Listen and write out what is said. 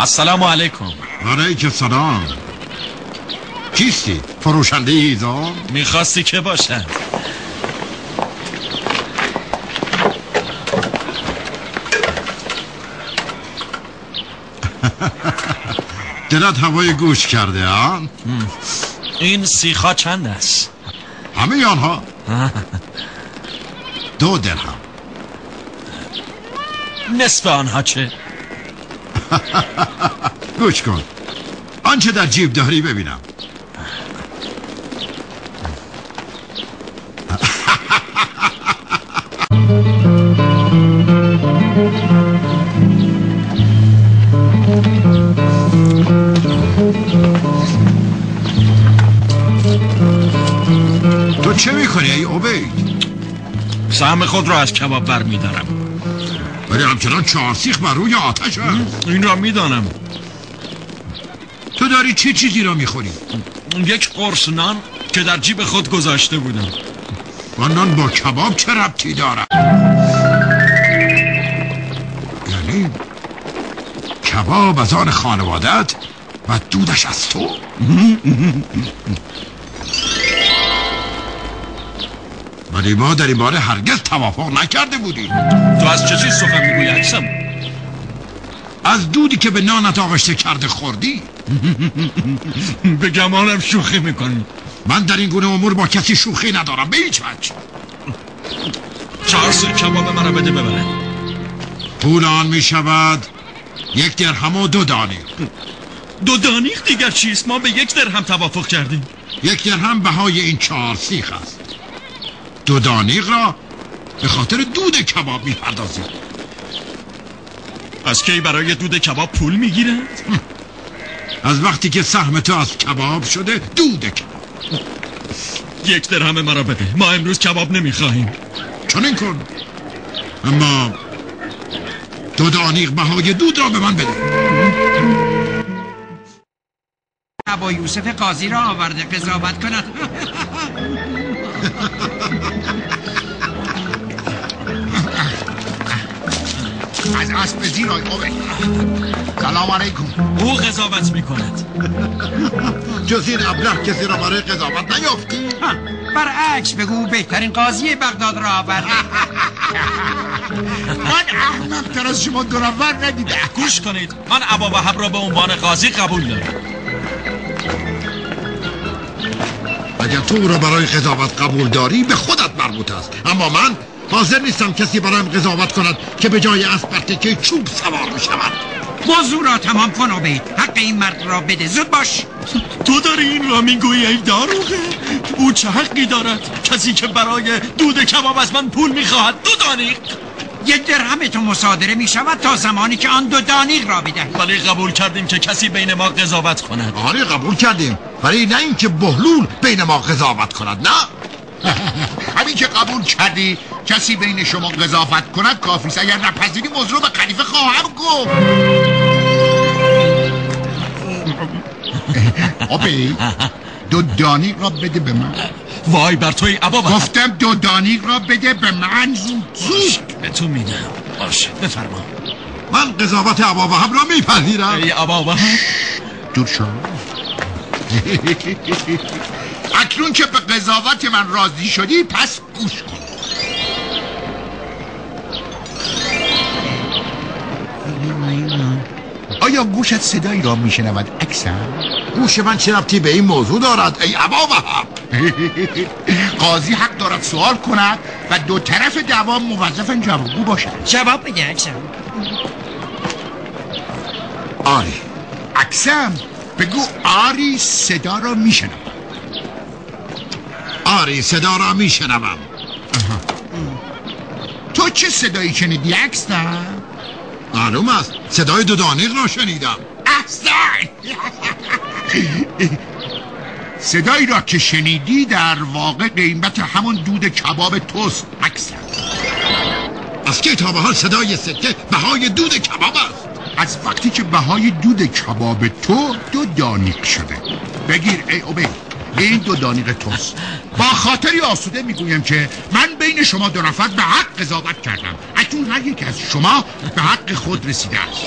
السلام علیکم. علیکم السلام. کیستی؟ فروشنده هیزم؟ میخواستی که باشم. دلت هوای گوش کرده ها؟ این سیخا چند است؟ همه آنها 2 درهم. نصف آنها چه؟ گوش کن، آنچه در جیب داری ببینم. تو چه میکنی ای عبید؟ سهم خود را از کباب بر میدارم. ولی همچنان 4 سیخ بر روی آتش هست. این را میدانم. تو داری چه چیزی را میخوری؟ یک قرص نان که در جیب خود گذاشته بودم. و نان با کباب چه ربطی داره؟ یعنی کباب از آن خانوادت و دودش از تو؟ ولی ما در این باره هرگز توافق نکرده بودیم. تو از چه چیز سخن میگویی عکسم؟ از دودی که به نانت آغشته کرده خوردی. به گمانم شوخی میکنی. من در این گونه امور با کسی شوخی ندارم به هیچ وجه. 4 سیخ کباب مرا بده ببرن. پول آن میشود 1 درهم و 2 دانیق. 2 دانیق دیگر چیست؟ ما به 1 درهم توافق کردیم. 1 درهم بهای این 4 سیخ است. 2 دانیق را به خاطر دود کباب میپردازی. از کی برای دود کباب پول میگیرند؟ از وقتی که سهم تو از کباب شده دود کباب. 1 درهم مرا بده. ما امروز کباب نمیخواهیم. چنین کن، اما 2 دانیق بهای دود را به من بده. ابا یوسف قاضی را آورده قضاوت کند. از اسب زیر آی قوه. سلام علیکم. او قضاوت میکند. جز این ابله کسی را برای قضاوت نیافتی؟ برعکس بگو بهترین قاضی بغداد را آورده. من احمق تر از شما 2 نفر ندیدم. گوش کنید، من ابا وهب را به عنوان قاضی قبول دارم. اگر تو او را برای قضاوت قبول داری به خودت مربوط است، اما من حاضر نیستم کسی برایم قضاوت کند که به جای اسب بر تکه چوب سوار می شود. موضوع را تمام کن عبید. حق این مرد را بده. زود باش. تو داری این را میگویی ای داروغه؟ او چه حقی دارد؟ کسی که برای دود کباب از من پول میخواهد 2 دانیق. 1 درهم تو مصادره می شود تا زمانی که آن 2 دانیق را بدهی. ولی قبول کردیم که کسی بین ما قضاوت کند. آره قبول کردیم، ولی نه اینکه بهلول بین ما قضاوت کند. نه همین که قبول کردی کسی بین شما قضاوت کند کافیست. اگر نپذیری موضوع به خلیفه خواهم گفت. آبی 2 دانیق را بده به من. وای بر توی ابا وهب. گفتم 2 دانیق را بده به من. زود به تو میدم. باشه بفرما. من قضاوت ابا وهب را میپذیرم. ای ابا وهب. دور شو. اکنون که به قضاوت من راضی شدی پس گوش کن. آیا گوشت صدایی را میشنود اکثر؟ گوش من چه ربطی به این موضوع دارد ای ابا وهب؟ قاضی حق دارد سوال کند و 2 طرف دعوا موظفن جوابگو باشد. جواب بده اکسم. آری. اکسم بگو آری صدا را میشنم. آری صدا را میشنوم. تو چه صدایی شنیدی اکسم؟ معلوم است صدای 2 دانیق را شنیدم. احسن. صدایی را که شنیدی در واقع قیمت همون دود کباب توست اکسم. از که تا به حال صدای سکه بهای دود کباب است. از وقتی که بهای دود کباب تو 2 دانیق شده. بگیر ای عبید. این 2 دانیق توست. با خاطری آسوده میگویم که من بین شما 2 نفر به حق قضاوت کردم. اکنون هر یک از شما به حق خود رسیده است.